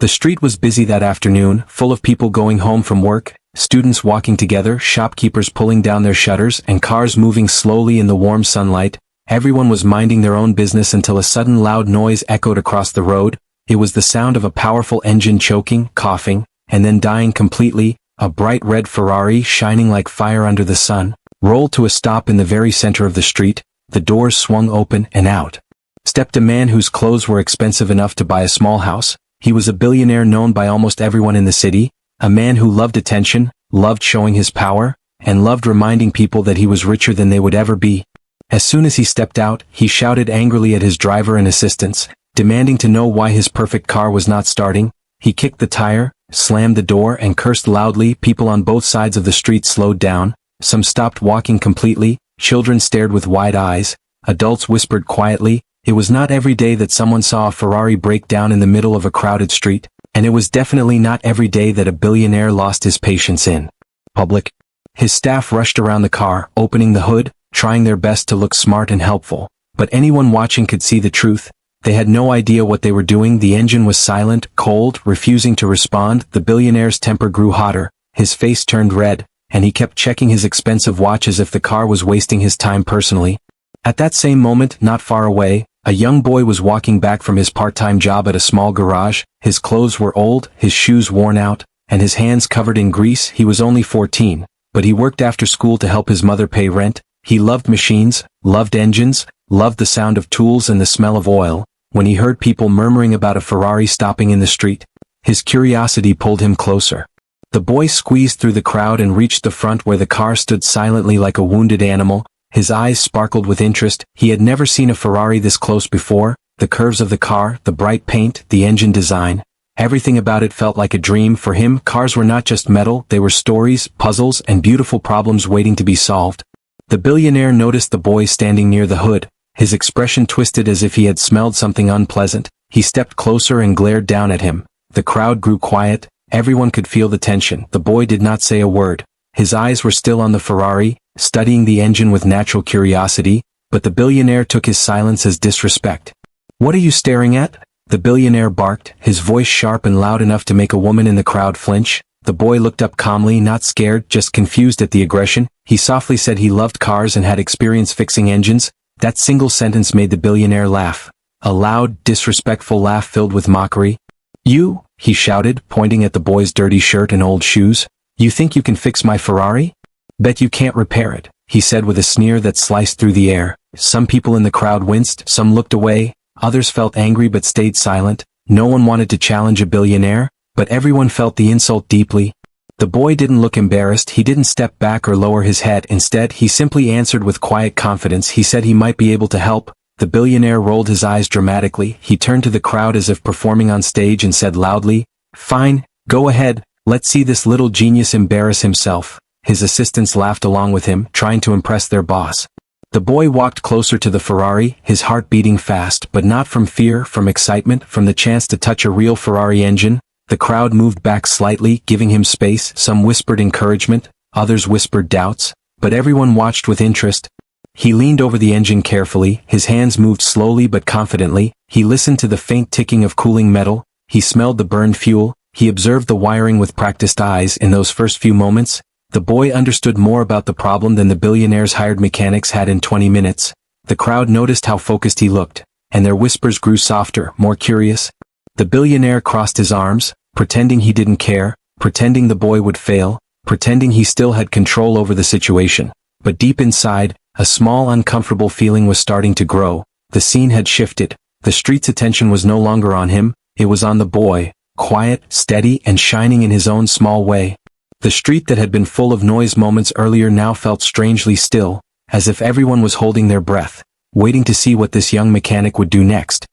The street was busy that afternoon, full of people going home from work, students walking together, shopkeepers pulling down their shutters, and cars moving slowly in the warm sunlight. Everyone was minding their own business until a sudden loud noise echoed across the road. It was the sound of a powerful engine choking, coughing, and then dying completely. A bright red Ferrari, shining like fire under the sun, rolled to a stop in the very center of the street. The doors swung open, and out stepped a man whose clothes were expensive enough to buy a small house. He was a billionaire known by almost everyone in the city, a man who loved attention, loved showing his power, and loved reminding people that he was richer than they would ever be. As soon as he stepped out, he shouted angrily at his driver and assistants, demanding to know why his perfect car was not starting. He kicked the tire, slammed the door, and cursed loudly. People on both sides of the street slowed down. Some stopped walking completely. Children stared with wide eyes. Adults whispered quietly. It was not every day that someone saw a Ferrari break down in the middle of a crowded street, and it was definitely not every day that a billionaire lost his patience in public. His staff rushed around the car, opening the hood, trying their best to look smart and helpful, but anyone watching could see the truth. They had no idea what they were doing. The engine was silent, cold, refusing to respond. The billionaire's temper grew hotter, his face turned red, and he kept checking his expensive watch as if the car was wasting his time personally. At that same moment, not far away, a young boy was walking back from his part-time job at a small garage. His clothes were old, his shoes worn out, and his hands covered in grease. He was only 14, but he worked after school to help his mother pay rent. He loved machines, loved engines, loved the sound of tools and the smell of oil. When he heard people murmuring about a Ferrari stopping in the street, his curiosity pulled him closer. The boy squeezed through the crowd and reached the front where the car stood silently like a wounded animal. His eyes sparkled with interest. He had never seen a Ferrari this close before. The curves of the car, the bright paint, the engine design. Everything about it felt like a dream. For him, cars were not just metal, they were stories, puzzles, and beautiful problems waiting to be solved. The billionaire noticed the boy standing near the hood. His expression twisted as if he had smelled something unpleasant. He stepped closer and glared down at him. The crowd grew quiet. Everyone could feel the tension. The boy did not say a word. His eyes were still on the Ferrari, studying the engine with natural curiosity, but the billionaire took his silence as disrespect. "What are you staring at?" the billionaire barked, his voice sharp and loud enough to make a woman in the crowd flinch. The boy looked up calmly, not scared, just confused at the aggression. He softly said he loved cars and had experience fixing engines. That single sentence made the billionaire laugh. A loud, disrespectful laugh filled with mockery. "You," he shouted, pointing at the boy's dirty shirt and old shoes. "You think you can fix my Ferrari? Bet you can't repair it," he said with a sneer that sliced through the air. Some people in the crowd winced, some looked away, others felt angry but stayed silent. No one wanted to challenge a billionaire, but everyone felt the insult deeply. The boy didn't look embarrassed. He didn't step back or lower his head. Instead, he simply answered with quiet confidence. He said he might be able to help. The billionaire rolled his eyes dramatically. He turned to the crowd as if performing on stage and said loudly, "Fine, go ahead, let's see this little genius embarrass himself." His assistants laughed along with him, trying to impress their boss. The boy walked closer to the Ferrari, his heart beating fast, but not from fear, from excitement, from the chance to touch a real Ferrari engine. The crowd moved back slightly, giving him space. Some whispered encouragement, others whispered doubts, but everyone watched with interest. He leaned over the engine carefully, his hands moved slowly but confidently. He listened to the faint ticking of cooling metal, he smelled the burned fuel, he observed the wiring with practiced eyes. In those first few moments, the boy understood more about the problem than the billionaire's hired mechanics had in 20 minutes. The crowd noticed how focused he looked, and their whispers grew softer, more curious. The billionaire crossed his arms, pretending he didn't care, pretending the boy would fail, pretending he still had control over the situation. But deep inside, a small uncomfortable feeling was starting to grow. The scene had shifted. The street's attention was no longer on him, it was on the boy, quiet, steady, and shining in his own small way. The street that had been full of noise moments earlier now felt strangely still, as if everyone was holding their breath, waiting to see what this young mechanic would do next.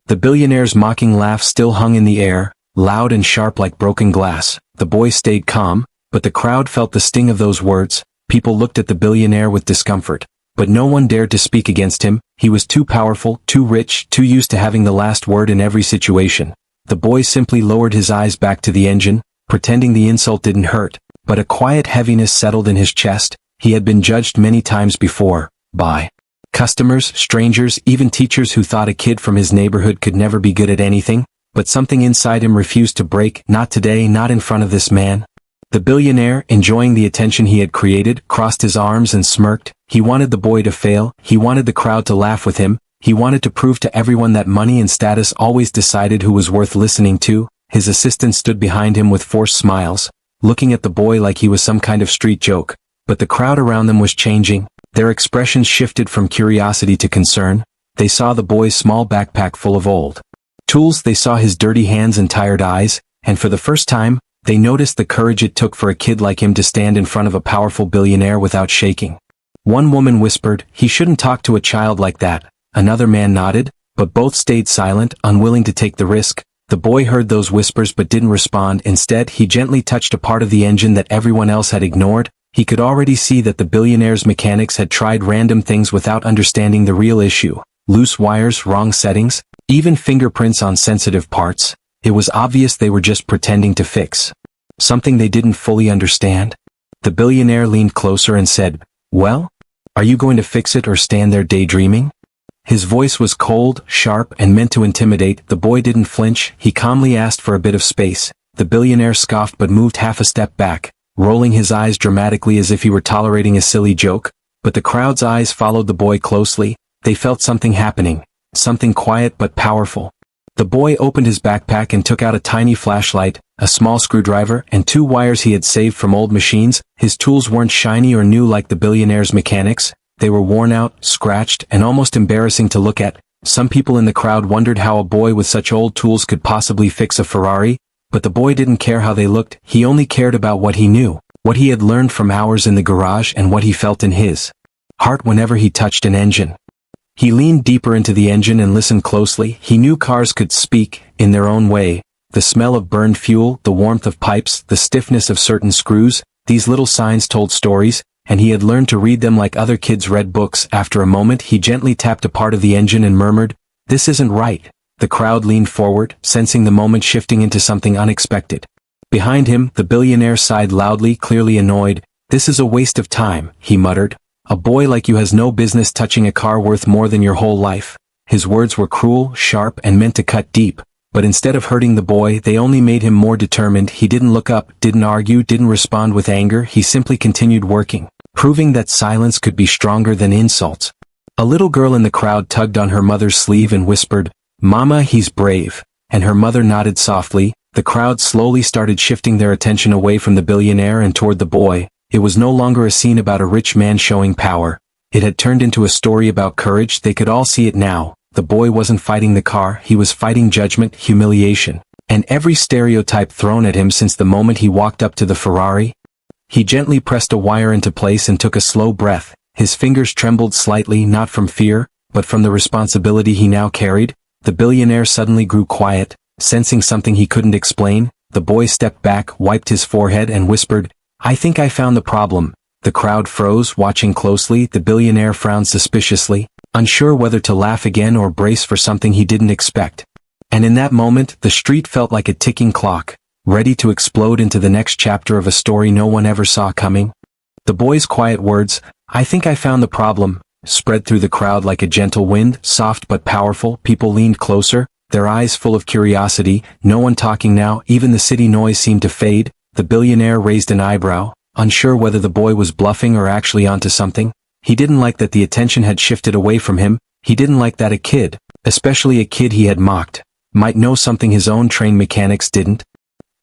The billionaire's mocking laugh still hung in the air, loud and sharp like broken glass. The boy stayed calm, but the crowd felt the sting of those words. People looked at the billionaire with discomfort, but no one dared to speak against him. He was too powerful, too rich, too used to having the last word in every situation. The boy simply lowered his eyes back to the engine, pretending the insult didn't hurt, but a quiet heaviness settled in his chest. He had been judged many times before, by customers, strangers, even teachers who thought a kid from his neighborhood could never be good at anything. but something inside him refused to break. Not today, not in front of this man. The billionaire, enjoying the attention he had created, crossed his arms and smirked. He wanted the boy to fail, he wanted the crowd to laugh with him, he wanted to prove to everyone that money and status always decided who was worth listening to. His assistant stood behind him with forced smiles, looking at the boy like he was some kind of street joke. But the crowd around them was changing. Their expressions shifted from curiosity to concern. They saw the boy's small backpack full of old tools, they saw his dirty hands and tired eyes, and for the first time, they noticed the courage it took for a kid like him to stand in front of a powerful billionaire without shaking. One woman whispered, "He shouldn't talk to a child like that." Another man nodded, but both stayed silent, unwilling to take the risk. The boy heard those whispers but didn't respond. Instead, he gently touched a part of the engine that everyone else had ignored. He could already see that the billionaire's mechanics had tried random things without understanding the real issue. Loose wires, wrong settings, even fingerprints on sensitive parts. It was obvious they were just pretending to fix something they didn't fully understand. The billionaire leaned closer and said, "Well, are you going to fix it or stand there daydreaming?" His voice was cold, sharp, and meant to intimidate. The boy didn't flinch. He calmly asked for a bit of space. The billionaire scoffed but moved half a step back, rolling his eyes dramatically as if he were tolerating a silly joke. But the crowd's eyes followed the boy closely. They felt something happening, something quiet but powerful. The boy opened his backpack and took out a tiny flashlight, a small screwdriver, and 2 wires he had saved from old machines. His tools weren't shiny or new like the billionaire's mechanics. They were worn out, scratched, and almost embarrassing to look at. Some people in the crowd wondered how a boy with such old tools could possibly fix a Ferrari, but the boy didn't care how they looked. He only cared about what he knew, what he had learned from hours in the garage and what he felt in his heart whenever he touched an engine. He leaned deeper into the engine and listened closely. He knew cars could speak, in their own way. The smell of burned fuel, the warmth of pipes, the stiffness of certain screws, these little signs told stories, and he had learned to read them like other kids read books. After a moment he gently tapped a part of the engine and murmured, "This isn't right." The crowd leaned forward, sensing the moment shifting into something unexpected. Behind him, the billionaire sighed loudly, clearly annoyed. "This is a waste of time," he muttered. "A boy like you has no business touching a car worth more than your whole life." His words were cruel, sharp, and meant to cut deep, but instead of hurting the boy, they only made him more determined. He didn't look up, didn't argue, didn't respond with anger. He simply continued working, proving that silence could be stronger than insults. A little girl in the crowd tugged on her mother's sleeve and whispered, "Mama, he's brave," and her mother nodded softly. The crowd slowly started shifting their attention away from the billionaire and toward the boy. It was no longer a scene about a rich man showing power. It had turned into a story about courage. They could all see it now. The boy wasn't fighting the car, he was fighting judgment, humiliation, and every stereotype thrown at him since the moment he walked up to the Ferrari. He gently pressed a wire into place and took a slow breath. His fingers trembled slightly, not from fear, but from the responsibility he now carried. The billionaire suddenly grew quiet, sensing something he couldn't explain. The boy stepped back, wiped his forehead, and whispered, "I think I found the problem." The crowd froze, watching closely. The billionaire frowned suspiciously, unsure whether to laugh again or brace for something he didn't expect. And in that moment, the street felt like a ticking clock, ready to explode into the next chapter of a story no one ever saw coming. The boy's quiet words, "I think I found the problem," spread through the crowd like a gentle wind, soft but powerful. People leaned closer, their eyes full of curiosity. No one talking now, even the city noise seemed to fade. The billionaire raised an eyebrow, unsure whether the boy was bluffing or actually onto something. He didn't like that the attention had shifted away from him. He didn't like that a kid, especially a kid he had mocked, might know something his own trained mechanics didn't.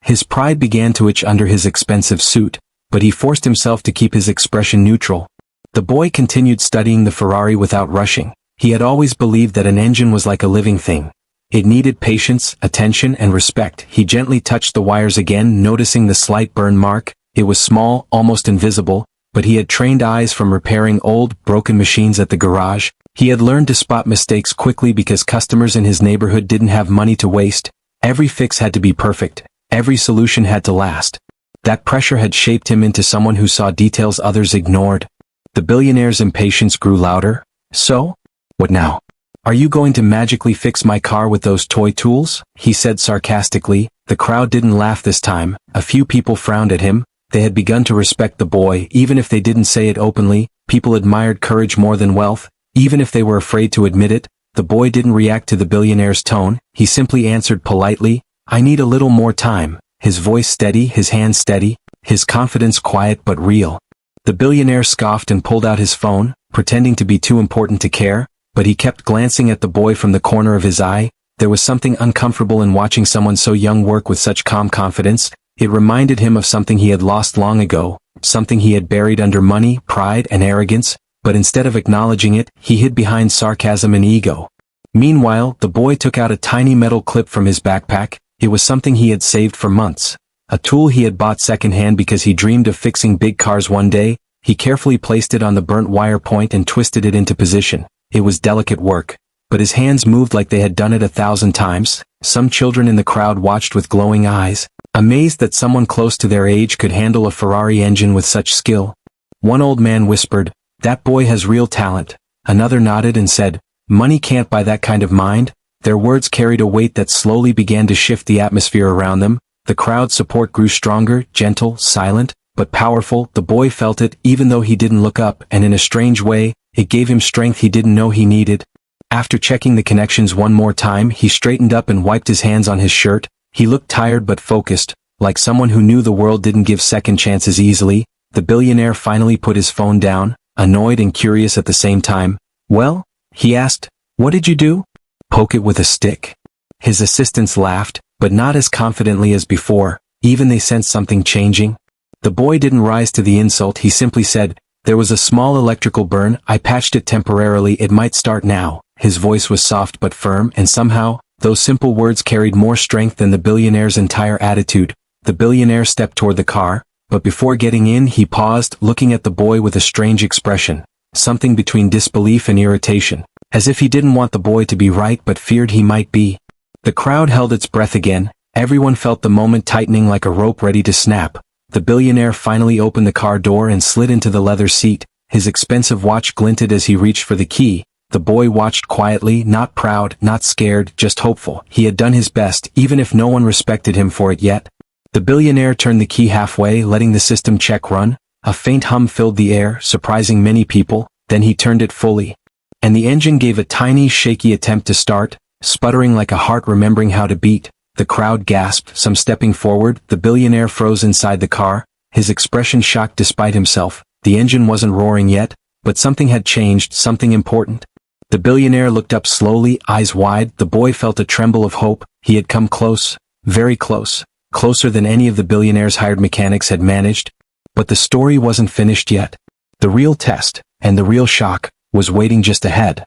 His pride began to itch under his expensive suit, but he forced himself to keep his expression neutral. The boy continued studying the Ferrari without rushing. He had always believed that an engine was like a living thing. It needed patience, attention, and respect. He gently touched the wires again, noticing the slight burn mark. It was small, almost invisible, but he had trained eyes from repairing old, broken machines at the garage. He had learned to spot mistakes quickly because customers in his neighborhood didn't have money to waste. Every fix had to be perfect. Every solution had to last. That pressure had shaped him into someone who saw details others ignored. The billionaire's impatience grew louder. "So? What now? Are you going to magically fix my car with those toy tools?" he said sarcastically. The crowd didn't laugh this time. A few people frowned at him. They had begun to respect the boy, even if they didn't say it openly. People admired courage more than wealth, even if they were afraid to admit it. The boy didn't react to the billionaire's tone, he simply answered politely, "I need a little more time," his voice steady, his hands steady, his confidence quiet but real. The billionaire scoffed and pulled out his phone, pretending to be too important to care, but he kept glancing at the boy from the corner of his eye. There was something uncomfortable in watching someone so young work with such calm confidence. It reminded him of something he had lost long ago, something he had buried under money, pride, and arrogance, but instead of acknowledging it, he hid behind sarcasm and ego. Meanwhile, the boy took out a tiny metal clip from his backpack. It was something he had saved for months. A tool he had bought secondhand because he dreamed of fixing big cars one day. He carefully placed it on the burnt wire point and twisted it into position. It was delicate work, but his hands moved like they had done it 1,000 times. Some children in the crowd watched with glowing eyes, amazed that someone close to their age could handle a Ferrari engine with such skill. One old man whispered, "That boy has real talent." Another nodded and said, "Money can't buy that kind of mind." Their words carried a weight that slowly began to shift the atmosphere around them. The crowd's support grew stronger, gentle, silent, but powerful. The boy felt it, even though he didn't look up, and in a strange way, it gave him strength he didn't know he needed. After checking the connections one more time, he straightened up and wiped his hands on his shirt. He looked tired but focused, like someone who knew the world didn't give second chances easily. The billionaire finally put his phone down, annoyed and curious at the same time. "Well?" he asked. "What did you do?" "Poke it with a stick." His assistants laughed, but not as confidently as before. Even they sensed something changing. The boy didn't rise to the insult, he simply said, "There was a small electrical burn, I patched it temporarily, it might start now." His voice was soft but firm, and somehow, those simple words carried more strength than the billionaire's entire attitude. The billionaire stepped toward the car, but before getting in he paused, looking at the boy with a strange expression, something between disbelief and irritation, as if he didn't want the boy to be right but feared he might be. The crowd held its breath again, everyone felt the moment tightening like a rope ready to snap. The billionaire finally opened the car door and slid into the leather seat. His expensive watch glinted as he reached for the key. The boy watched quietly, not proud, not scared, just hopeful. He had done his best, even if no one respected him for it yet. The billionaire turned the key halfway, letting the system check run. A faint hum filled the air, surprising many people. Then he turned it fully, and the engine gave a tiny, shaky attempt to start, sputtering like a heart remembering how to beat. The crowd gasped, some stepping forward. The billionaire froze inside the car, his expression shocked despite himself. The engine wasn't roaring yet, but something had changed, something important. The billionaire looked up slowly, eyes wide. The boy felt a tremble of hope. He had come close, very close, closer than any of the billionaire's hired mechanics had managed. But the story wasn't finished yet. The real test, and the real shock, was waiting just ahead.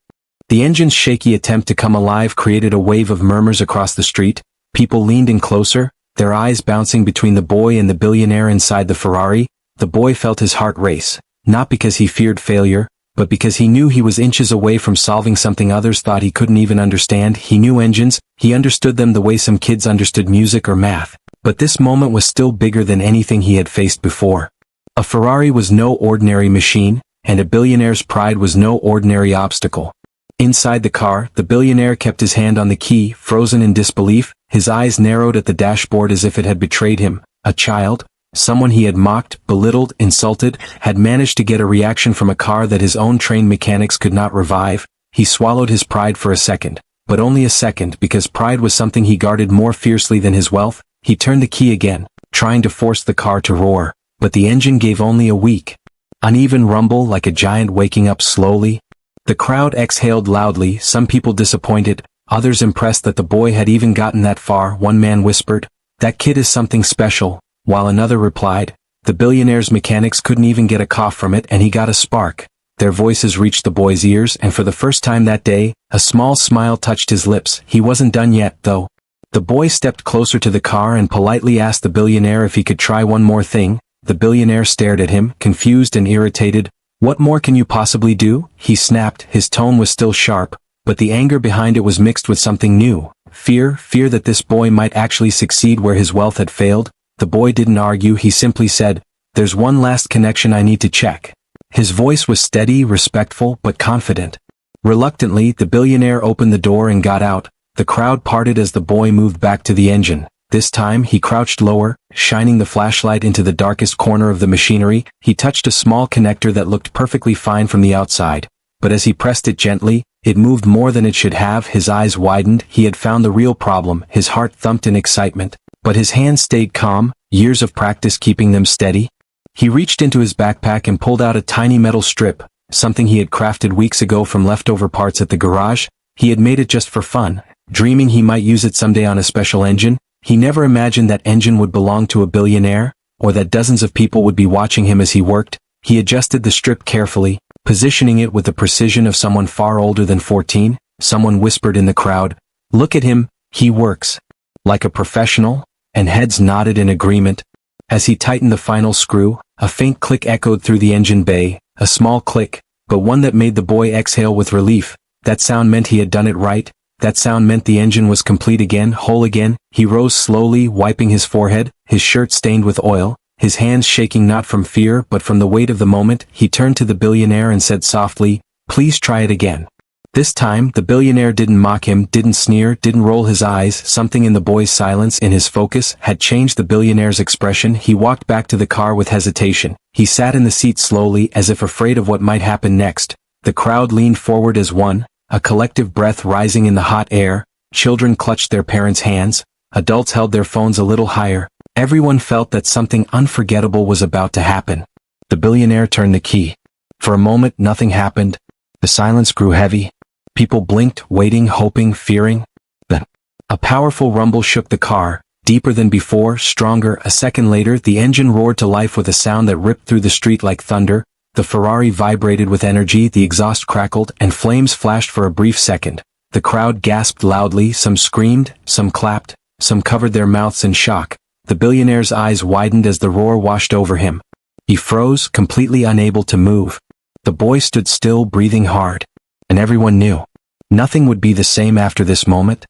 The engine's shaky attempt to come alive created a wave of murmurs across the street. People leaned in closer, their eyes bouncing between the boy and the billionaire inside the Ferrari. The boy felt his heart race, not because he feared failure, but because he knew he was inches away from solving something others thought he couldn't even understand. He knew engines, he understood them the way some kids understood music or math, but this moment was still bigger than anything he had faced before. A Ferrari was no ordinary machine, and a billionaire's pride was no ordinary obstacle. Inside the car, the billionaire kept his hand on the key, frozen in disbelief. His eyes narrowed at the dashboard as if it had betrayed him. A child, someone he had mocked, belittled, insulted, had managed to get a reaction from a car that his own trained mechanics could not revive. He swallowed his pride for a second, but only a second, because pride was something he guarded more fiercely than his wealth. He turned the key again, trying to force the car to roar, but the engine gave only a weak, uneven rumble like a giant waking up slowly. The crowd exhaled loudly, some people disappointed, others impressed that the boy had even gotten that far. One man whispered, "That kid is something special," while another replied, "The billionaire's mechanics couldn't even get a cough from it and he got a spark." Their voices reached the boy's ears, and for the first time that day, a small smile touched his lips. He wasn't done yet, though. The boy stepped closer to the car and politely asked the billionaire if he could try one more thing. The billionaire stared at him, confused and irritated. "What more can you possibly do?" he snapped. His tone was still sharp, but the anger behind it was mixed with something new. Fear that this boy might actually succeed where his wealth had failed. The boy didn't argue, he simply said, "There's one last connection I need to check." His voice was steady, respectful, but confident. Reluctantly, the billionaire opened the door and got out. The crowd parted as the boy moved back to the engine. This time, he crouched lower, shining the flashlight into the darkest corner of the machinery. He touched a small connector that looked perfectly fine from the outside, but as he pressed it gently, It moved more than it should have, his eyes widened, he had found the real problem, his heart thumped in excitement. But his hands stayed calm, years of practice keeping them steady. He reached into his backpack and pulled out a tiny metal strip, something he had crafted weeks ago from leftover parts at the garage. He had made it just for fun, dreaming he might use it someday on a special engine. He never imagined that engine would belong to a billionaire, or that dozens of people would be watching him as he worked. He adjusted the strip carefully, positioning it with the precision of someone far older than 14. Someone whispered in the crowd, "Look at him, he works like a professional," and heads nodded in agreement. As he tightened the final screw, a faint click echoed through the engine bay, a small click, but one that made the boy exhale with relief. That sound meant he had done it right. That sound meant the engine was complete again, whole again. He rose slowly, wiping his forehead, his shirt stained with oil, his hands shaking not from fear but from the weight of the moment. He turned to the billionaire and said softly, "Please try it again." This time, the billionaire didn't mock him, didn't sneer, didn't roll his eyes. Something in the boy's silence, in his focus, had changed the billionaire's expression. He walked back to the car with hesitation. He sat in the seat slowly, as if afraid of what might happen next. The crowd leaned forward as one, a collective breath rising in the hot air. Children clutched their parents' hands. Adults held their phones a little higher. Everyone felt that something unforgettable was about to happen. The billionaire turned the key. For a moment, nothing happened. The silence grew heavy. People blinked, waiting, hoping, fearing. Then, a powerful rumble shook the car, deeper than before, stronger. A second later, the engine roared to life with a sound that ripped through the street like thunder. The Ferrari vibrated with energy, the exhaust crackled, and flames flashed for a brief second. The crowd gasped loudly, some screamed, some clapped, some covered their mouths in shock. The billionaire's eyes widened as the roar washed over him. He froze, completely unable to move. The boy stood still, breathing hard. And everyone knew. Nothing would be the same after this moment.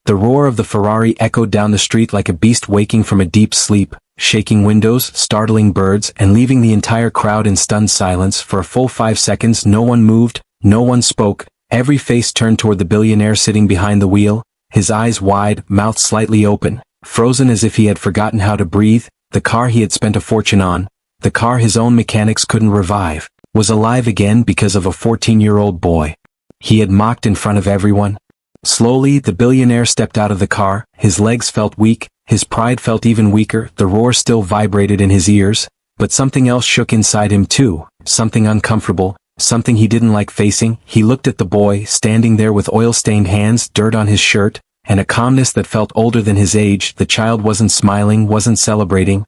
The roar of the Ferrari echoed down the street like a beast waking from a deep sleep, shaking windows, startling birds, and leaving the entire crowd in stunned silence. For a full 5 seconds no one moved, no one spoke. Every face turned toward the billionaire sitting behind the wheel, his eyes wide, mouth slightly open, frozen as if he had forgotten how to breathe. The car he had spent a fortune on, the car his own mechanics couldn't revive, was alive again because of a 14-year-old boy. He had mocked in front of everyone. Slowly, the billionaire stepped out of the car. His legs felt weak, his pride felt even weaker. The roar still vibrated in his ears, but something else shook inside him too, something uncomfortable, something he didn't like facing. He looked at the boy, standing there with oil-stained hands, dirt on his shirt, and a calmness that felt older than his age. The child wasn't smiling, wasn't celebrating.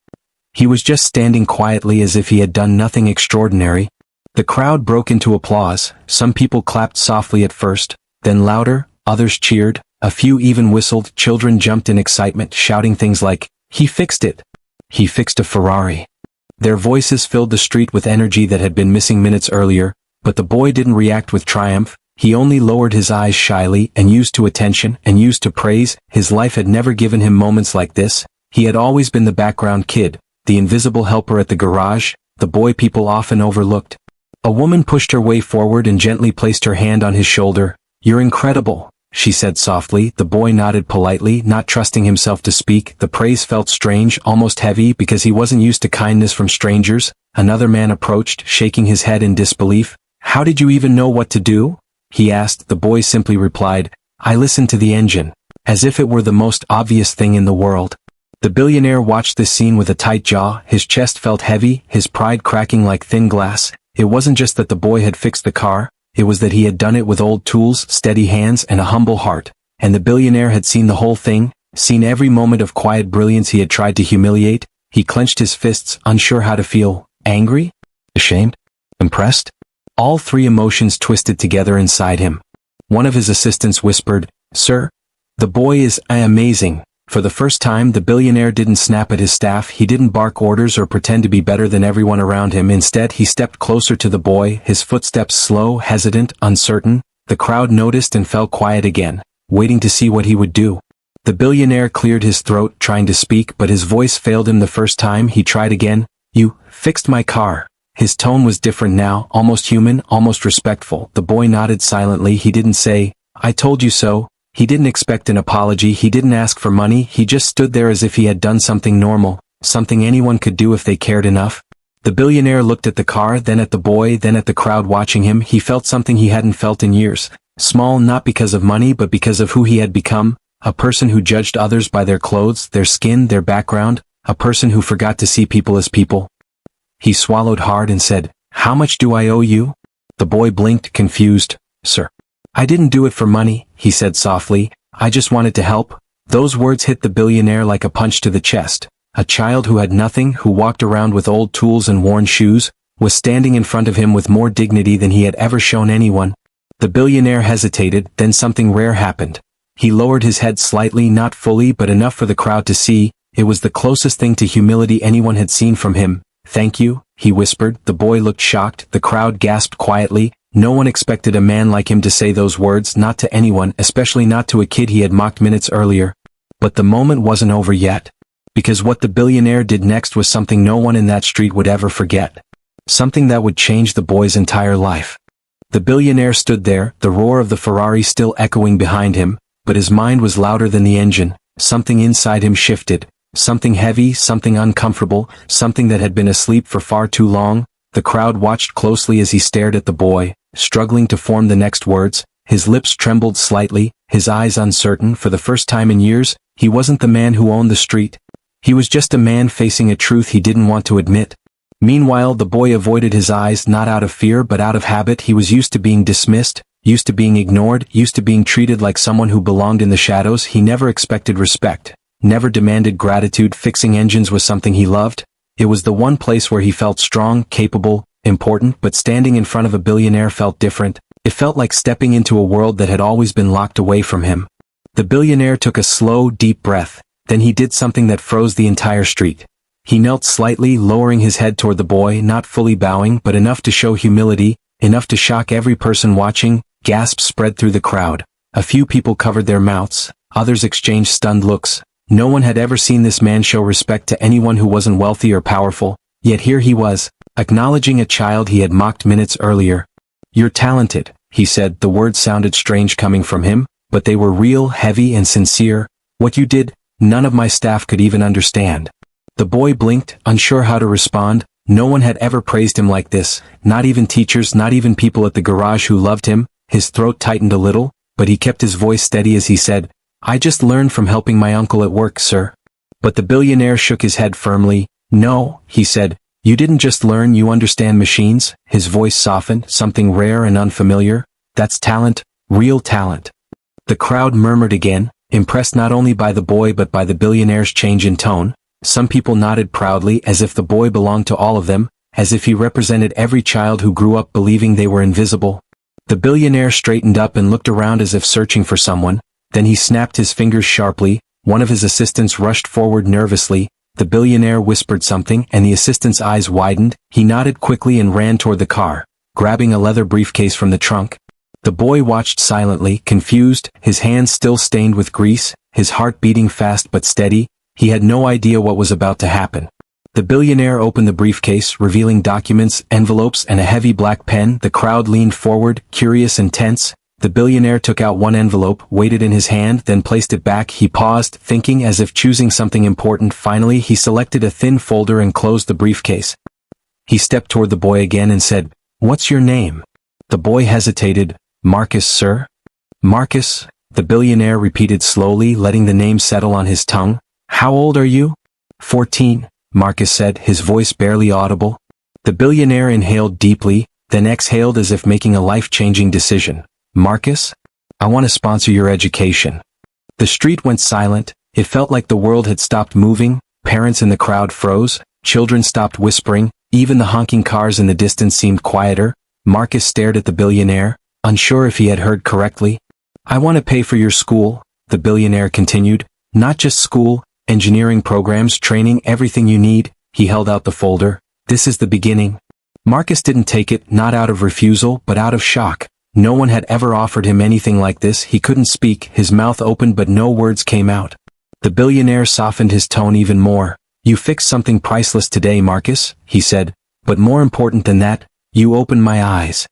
He was just standing quietly as if he had done nothing extraordinary. The crowd broke into applause. Some people clapped softly at first, then louder, others cheered, a few even whistled. Children jumped in excitement, shouting things like, "He fixed it! He fixed a Ferrari!" Their voices filled the street with energy that had been missing minutes earlier, but the boy didn't react with triumph. He only lowered his eyes shyly, and used to attention, and used to praise. His life had never given him moments like this. He had always been the background kid, the invisible helper at the garage, the boy people often overlooked. A woman pushed her way forward and gently placed her hand on his shoulder. "You're incredible," she said softly. The boy nodded politely, not trusting himself to speak. The praise felt strange, almost heavy, because he wasn't used to kindness from strangers. Another man approached, shaking his head in disbelief. "How did you even know what to do?" he asked. The boy simply replied, "I listened to the engine," as if it were the most obvious thing in the world. The billionaire watched this scene with a tight jaw. His chest felt heavy, his pride cracking like thin glass. It wasn't just that the boy had fixed the car, it was that he had done it with old tools, steady hands, and a humble heart. And the billionaire had seen the whole thing, seen every moment of quiet brilliance he had tried to humiliate. He clenched his fists, unsure how to feel. Angry? Ashamed? Impressed? All three emotions twisted together inside him. One of his assistants whispered, "Sir, the boy is amazing." For the first time, the billionaire didn't snap at his staff. He didn't bark orders or pretend to be better than everyone around him. Instead, he stepped closer to the boy, his footsteps slow, hesitant, uncertain. The crowd noticed and fell quiet again, waiting to see what he would do. The billionaire cleared his throat, trying to speak, but his voice failed him the first time. He tried again. "You fixed my car." His tone was different now, almost human, almost respectful. The boy nodded silently. He didn't say, "I told you so." He didn't expect an apology. He didn't ask for money. He just stood there as if he had done something normal, something anyone could do if they cared enough. The billionaire looked at the car, then at the boy, then at the crowd watching him. He felt something he hadn't felt in years, Small not because of money but because of who he had become, a person who judged others by their clothes, their skin, their background, a person who forgot to see people as people. He swallowed hard and said, "How much do I owe you?" The boy blinked, confused. "Sir. I didn't do it for money," he said softly. "I just wanted to help." Those words hit the billionaire like a punch to the chest. A child who had nothing, who walked around with old tools and worn shoes, was standing in front of him with more dignity than he had ever shown anyone. The billionaire hesitated, then something rare happened. He lowered his head slightly, not fully but enough for the crowd to see. It was the closest thing to humility anyone had seen from him. "Thank you," he whispered. The boy looked shocked. The crowd gasped quietly. No one expected a man like him to say those words, not to anyone, especially not to a kid he had mocked minutes earlier. But the moment wasn't over yet. Because what the billionaire did next was something no one in that street would ever forget. Something that would change the boy's entire life. The billionaire stood there, the roar of the Ferrari still echoing behind him, but his mind was louder than the engine. Something inside him shifted. Something heavy, something uncomfortable, something that had been asleep for far too long. The crowd watched closely as he stared at the boy, struggling to form the next words. His lips trembled slightly, his eyes uncertain. For the first time in years, he wasn't the man who owned the street. He was just a man facing a truth he didn't want to admit. Meanwhile, the boy avoided his eyes not out of fear but out of habit. He was used to being dismissed, used to being ignored, used to being treated like someone who belonged in the shadows. He never expected respect, never demanded gratitude. Fixing engines was something he loved. It was the one place where he felt strong, capable, important, but standing in front of a billionaire felt different. It felt like stepping into a world that had always been locked away from him. The billionaire took a slow, deep breath. Then he did something that froze the entire street. He knelt slightly, lowering his head toward the boy, not fully bowing, but enough to show humility, enough to shock every person watching. Gasps spread through the crowd. A few people covered their mouths, others exchanged stunned looks. No one had ever seen this man show respect to anyone who wasn't wealthy or powerful, yet here he was, acknowledging a child he had mocked minutes earlier. "You're talented," he said. The words sounded strange coming from him, but they were real, heavy, and sincere. "What you did, none of my staff could even understand." The boy blinked, unsure how to respond. No one had ever praised him like this, not even teachers, not even people at the garage who loved him. His throat tightened a little, but he kept his voice steady as he said, "I just learned from helping my uncle at work, sir." But the billionaire shook his head firmly. "No," he said, "you didn't just learn, you understand machines." His voice softened, something rare and unfamiliar. "That's talent, real talent." The crowd murmured again, impressed not only by the boy but by the billionaire's change in tone. Some people nodded proudly, as if the boy belonged to all of them, as if he represented every child who grew up believing they were invisible. The billionaire straightened up and looked around as if searching for someone. Then he snapped his fingers sharply. One of his assistants rushed forward nervously. The billionaire whispered something, and the assistant's eyes widened. He nodded quickly and ran toward the car, grabbing a leather briefcase from the trunk. The boy watched silently, confused, his hands still stained with grease, his heart beating fast but steady. He had no idea what was about to happen. The billionaire opened the briefcase, revealing documents, envelopes, and a heavy black pen. The crowd leaned forward, curious and tense. The billionaire took out one envelope, weighed it in his hand, then placed it back. He paused, thinking, as if choosing something important. Finally, he selected a thin folder and closed the briefcase. He stepped toward the boy again and said, "What's your name?" The boy hesitated. "Marcus, sir." "Marcus," the billionaire repeated slowly, letting the name settle on his tongue. "How old are you?" 14, Marcus said, his voice barely audible. The billionaire inhaled deeply, then exhaled as if making a life-changing decision. "Marcus, I want to sponsor your education." The street went silent. It felt like the world had stopped moving. Parents in the crowd froze. Children stopped whispering. Even the honking cars in the distance seemed quieter. Marcus stared at the billionaire, unsure if he had heard correctly. "I want to pay for your school," the billionaire continued. "Not just school, engineering programs, training, everything you need." He held out the folder. "This is the beginning." Marcus didn't take it, not out of refusal, but out of shock. No one had ever offered him anything like this. He couldn't speak, his mouth opened but no words came out. The billionaire softened his tone even more. "You fixed something priceless today, Marcus," he said. "But more important than that, you opened my eyes."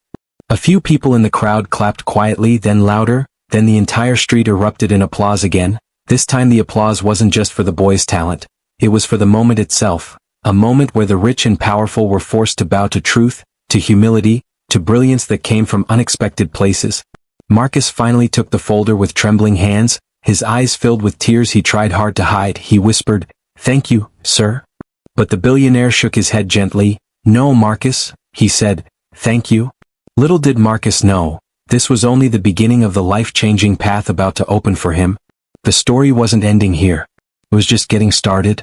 A few people in the crowd clapped quietly, then louder, then the entire street erupted in applause again. This time the applause wasn't just for the boy's talent. It was for the moment itself, a moment where the rich and powerful were forced to bow to truth, to humility, to brilliance that came from unexpected places. Marcus finally took the folder with trembling hands, his eyes filled with tears he tried hard to hide. He whispered, "Thank you, sir." But the billionaire shook his head gently. "No, Marcus," he said, "thank you." Little did Marcus know, this was only the beginning of the life-changing path about to open for him. The story wasn't ending here. It was just getting started.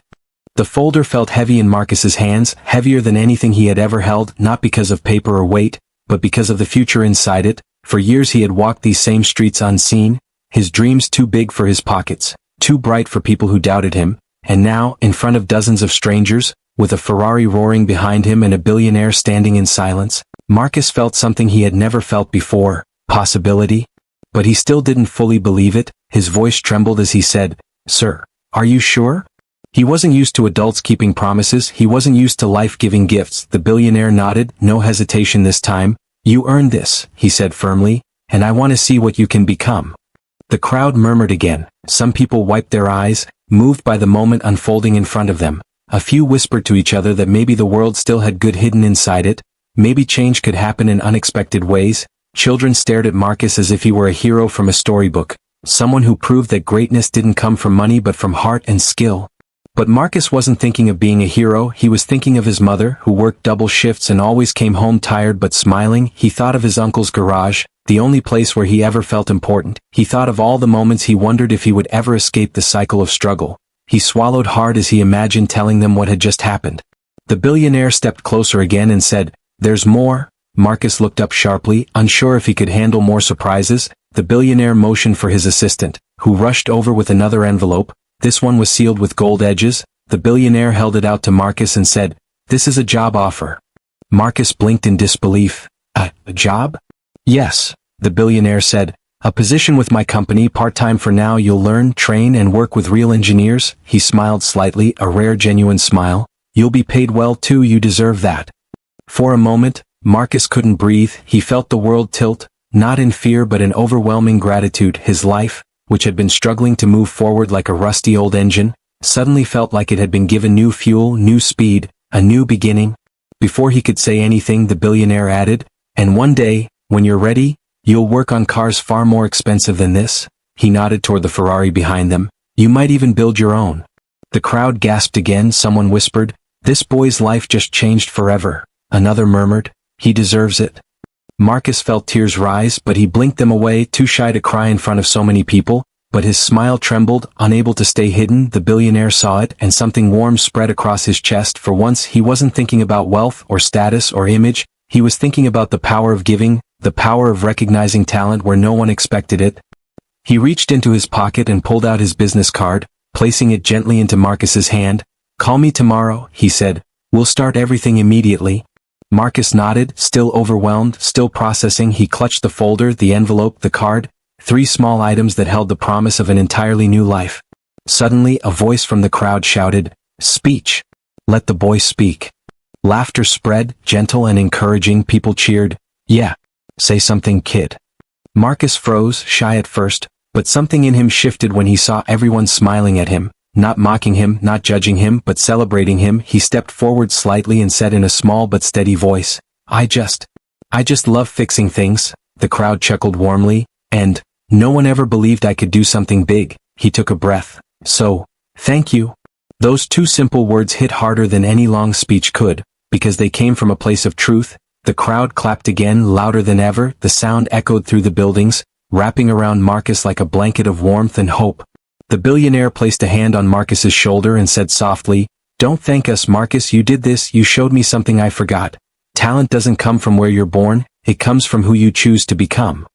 The folder felt heavy in Marcus's hands, heavier than anything he had ever held, not because of paper or weight, but because of the future inside it. For years he had walked these same streets unseen, his dreams too big for his pockets, too bright for people who doubted him, and now, in front of dozens of strangers, with a Ferrari roaring behind him and a billionaire standing in silence, Marcus felt something he had never felt before, possibility. But he still didn't fully believe it. His voice trembled as he said, "Sir, are you sure?" He wasn't used to adults keeping promises, he wasn't used to life-giving gifts. The billionaire nodded, no hesitation this time. "You earned this," he said firmly, "and I want to see what you can become." The crowd murmured again. Some people wiped their eyes, moved by the moment unfolding in front of them. A few whispered to each other that maybe the world still had good hidden inside it, maybe change could happen in unexpected ways. Children stared at Marcus as if he were a hero from a storybook, someone who proved that greatness didn't come from money but from heart and skill. But Marcus wasn't thinking of being a hero, he was thinking of his mother, who worked double shifts and always came home tired but smiling. He thought of his uncle's garage, the only place where he ever felt important. He thought of all the moments he wondered if he would ever escape the cycle of struggle. He swallowed hard as he imagined telling them what had just happened. The billionaire stepped closer again and said, "There's more." Marcus looked up sharply, unsure if he could handle more surprises. The billionaire motioned for his assistant, who rushed over with another envelope. This one was sealed with gold edges. The billionaire held it out to Marcus and said, "This is a job offer." Marcus blinked in disbelief. A job?" "Yes," the billionaire said. "A position with my company, part-time for now. You'll learn, train, and work with real engineers." He smiled slightly, a rare genuine smile. "You'll be paid well too, you deserve that." For a moment, Marcus couldn't breathe. He felt the world tilt, not in fear but in overwhelming gratitude. His life, which had been struggling to move forward like a rusty old engine, suddenly felt like it had been given new fuel, new speed, a new beginning. Before he could say anything, the billionaire added, "And one day, when you're ready, you'll work on cars far more expensive than this." He nodded toward the Ferrari behind them. "You might even build your own." The crowd gasped again. Someone whispered, "This boy's life just changed forever." Another murmured, "He deserves it." Marcus felt tears rise, but he blinked them away, too shy to cry in front of so many people. But his smile trembled, unable to stay hidden. The billionaire saw it, and something warm spread across his chest. For once, he wasn't thinking about wealth or status or image. He was thinking about the power of giving, the power of recognizing talent where no one expected it. He reached into his pocket and pulled out his business card, placing it gently into Marcus's hand. "Call me tomorrow," he said. "We'll start everything immediately." Marcus nodded, still overwhelmed, still processing. He clutched the folder, the envelope, the card, 3 small items that held the promise of an entirely new life. Suddenly, a voice from the crowd shouted, "Speech! Let the boy speak." Laughter spread, gentle and encouraging. People cheered, "Yeah, say something, kid." Marcus froze, shy at first, but something in him shifted when he saw everyone smiling at him. Not mocking him, not judging him, but celebrating him. He stepped forward slightly and said in a small but steady voice, I just love fixing things." The crowd chuckled warmly. "And no one ever believed I could do something big." He took a breath. "So, thank you." Those 2 simple words hit harder than any long speech could, because they came from a place of truth. The crowd clapped again, louder than ever. The sound echoed through the buildings, wrapping around Marcus like a blanket of warmth and hope. The billionaire placed a hand on Marcus's shoulder and said softly, "Don't thank us, Marcus. You did this. You showed me something I forgot. Talent doesn't come from where you're born, it comes from who you choose to become."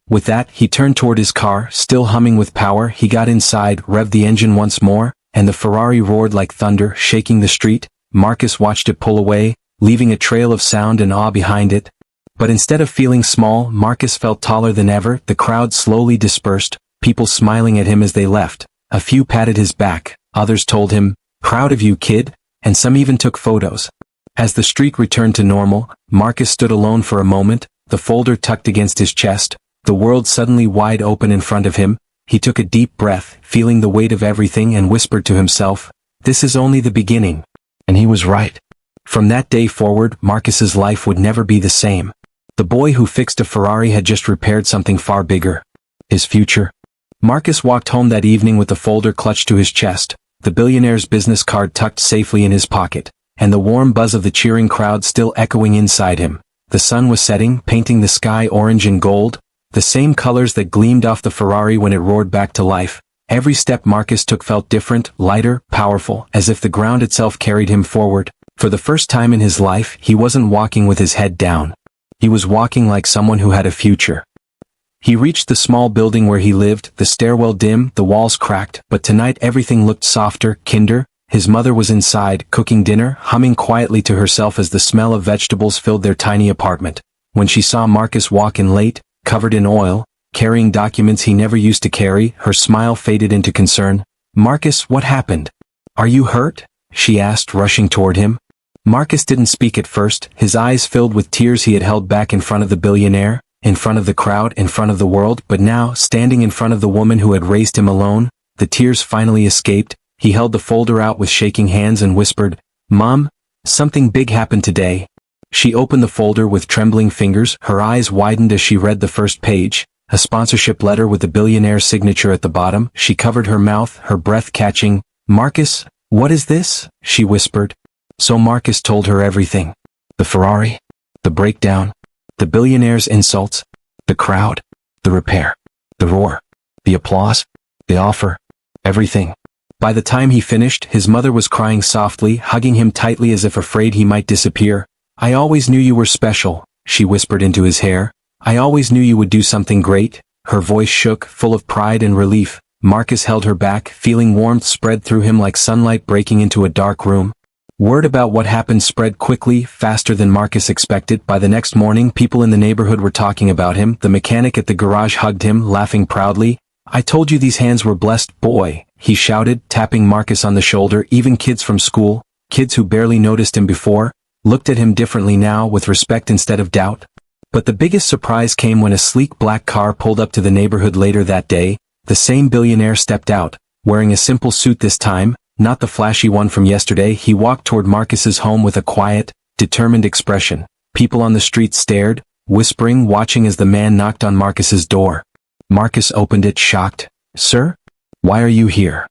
With that, he turned toward his car, still humming with power. He got inside, revved the engine once more, and the Ferrari roared like thunder, shaking the street. Marcus watched it pull away, leaving a trail of sound and awe behind it. But instead of feeling small, Marcus felt taller than ever. The crowd slowly dispersed, people smiling at him as they left. A few patted his back, others told him, "Proud of you, kid," and some even took photos. As the street returned to normal, Marcus stood alone for a moment, the folder tucked against his chest, the world suddenly wide open in front of him. He took a deep breath, feeling the weight of everything, and whispered to himself, "This is only the beginning." And he was right. From that day forward, Marcus's life would never be the same. The boy who fixed a Ferrari had just repaired something far bigger. His future. Marcus walked home that evening with the folder clutched to his chest, the billionaire's business card tucked safely in his pocket, and the warm buzz of the cheering crowd still echoing inside him. The sun was setting, painting the sky orange and gold, the same colors that gleamed off the Ferrari when it roared back to life. Every step Marcus took felt different, lighter, powerful, as if the ground itself carried him forward. For the first time in his life, he wasn't walking with his head down. He was walking like someone who had a future. He reached the small building where he lived, the stairwell dim, the walls cracked, but tonight everything looked softer, kinder. His mother was inside, cooking dinner, humming quietly to herself as the smell of vegetables filled their tiny apartment. When she saw Marcus walk in late, covered in oil, carrying documents he never used to carry, her smile faded into concern. "Marcus, what happened? Are you hurt?" she asked, rushing toward him. Marcus didn't speak at first, his eyes filled with tears he had held back in front of the billionaire, in front of the crowd, in front of the world, but now, standing in front of the woman who had raised him alone, the tears finally escaped. He held the folder out with shaking hands and whispered, "Mom, something big happened today." She opened the folder with trembling fingers, her eyes widened as she read the first page, a sponsorship letter with the billionaire's signature at the bottom. She covered her mouth, her breath catching. "Marcus, what is this?" she whispered. So Marcus told her everything. The Ferrari, the breakdown, the billionaire's insults, the crowd, the repair, the roar, the applause, the offer, everything. By the time he finished, his mother was crying softly, hugging him tightly as if afraid he might disappear. "I always knew you were special," she whispered into his hair. "I always knew you would do something great." Her voice shook, full of pride and relief. Marcus held her back, feeling warmth spread through him like sunlight breaking into a dark room. Word about what happened spread quickly, faster than Marcus expected. By the next morning, people in the neighborhood were talking about him. The mechanic at the garage hugged him, laughing proudly. "I told you these hands were blessed, boy," he shouted, tapping Marcus on the shoulder. Even kids from school, kids who barely noticed him before, looked at him differently now, with respect instead of doubt. But the biggest surprise came when a sleek black car pulled up to the neighborhood later that day. The same billionaire stepped out, wearing a simple suit this time, not the flashy one from yesterday. He walked toward Marcus's home with a quiet, determined expression. People on the street stared, whispering, watching as the man knocked on Marcus's door. Marcus opened it, shocked. "Sir? Why are you here?"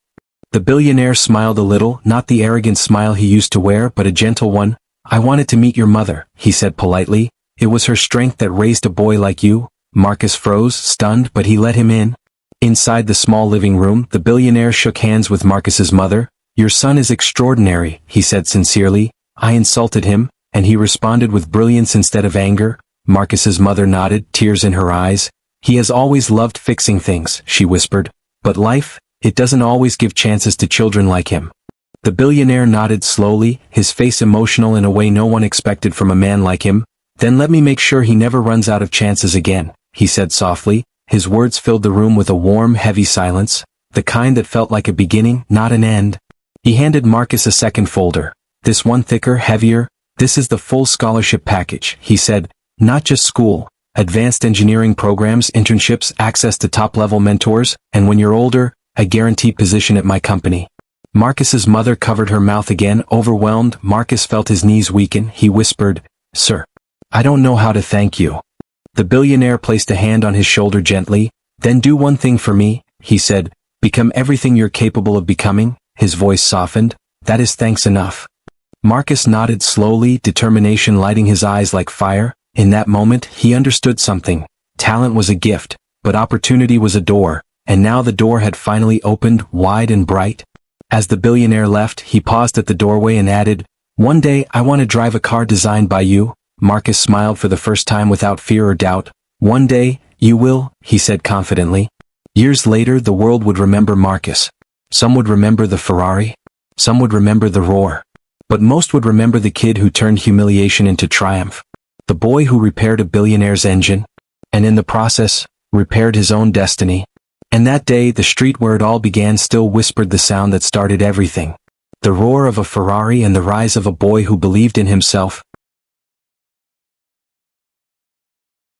The billionaire smiled a little, not the arrogant smile he used to wear, but a gentle one. "I wanted to meet your mother," he said politely. "It was her strength that raised a boy like you." Marcus froze, stunned, but he let him in. Inside the small living room, the billionaire shook hands with Marcus's mother. "Your son is extraordinary," he said sincerely. "I insulted him, and he responded with brilliance instead of anger." Marcus's mother nodded, tears in her eyes. "He has always loved fixing things," she whispered. "But life, it doesn't always give chances to children like him." The billionaire nodded slowly, his face emotional in a way no one expected from a man like him. "Then let me make sure he never runs out of chances again," he said softly. His words filled the room with a warm, heavy silence, the kind that felt like a beginning, not an end. He handed Marcus a second folder. "This one thicker, heavier. This is the full scholarship package," he said. "Not just school, advanced engineering programs, internships, access to top-level mentors, and when you're older, a guaranteed position at my company." Marcus's mother covered her mouth again, overwhelmed. Marcus felt his knees weaken. He whispered, "Sir, I don't know how to thank you." The billionaire placed a hand on his shoulder gently. "Then do one thing for me," he said. "Become everything you're capable of becoming." His voice softened. "That is thanks enough." Marcus nodded slowly, determination lighting his eyes like fire. In that moment, he understood something. Talent was a gift, but opportunity was a door, and now the door had finally opened, wide and bright. As the billionaire left, he paused at the doorway and added, "One day I want to drive a car designed by you." Marcus smiled for the first time without fear or doubt. "One day, you will," he said confidently. Years later, the world would remember Marcus. Some would remember the Ferrari. Some would remember the roar. But most would remember the kid who turned humiliation into triumph. The boy who repaired a billionaire's engine, and in the process, repaired his own destiny. And that day, the street where it all began still whispered the sound that started everything. The roar of a Ferrari and the rise of a boy who believed in himself.